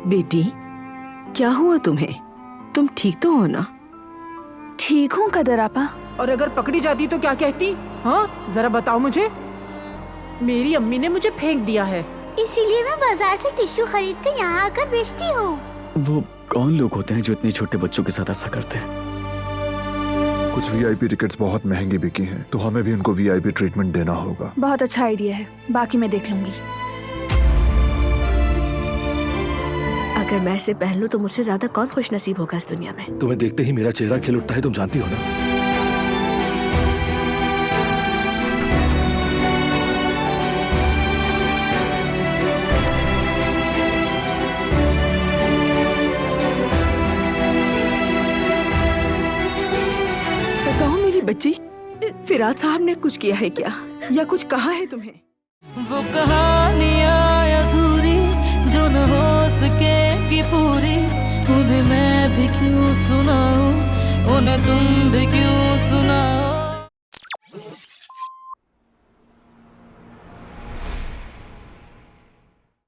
बेटी, क्या हुआ तुम्हें? तुम ठीक तो हो ना? ठीक हूँ कदर आपा। और अगर पकड़ी जाती तो क्या कहती? हाँ, जरा बताओ मुझे। मेरी अम्मी ने मुझे फेंक दिया है, इसीलिए मैं बाजार से टिश्यू खरीद कर यहाँ आकर बेचती हूँ। वो कौन लोग होते हैं जो इतने छोटे बच्चों के साथ ऐसा करते हैं? कुछ वीआईपी टिकट्स बहुत महंगी बिकी हैं, तो हमें भी उनको वीआईपी ट्रीटमेंट देना होगा। बहुत अच्छा आइडिया है, बाकी मैं देख लूंगी। अगर मैं इसे पहन लूं तो मुझसे ज्यादा कौन खुश नसीब होगा इस दुनिया में। तुम्हें देखते ही मेरा चेहरा खिल उठता है, तुम जानती हो ना। बताओ मेरी बच्ची, फिराद साहब ने कुछ किया है क्या, या कुछ कहा है तुम्हें? वो कहानियाँ अधूरी जो न हो सकेगी पूरी, उन्हें मैं भी क्यों सुनाऊं, उन्हें तुम भी क्यों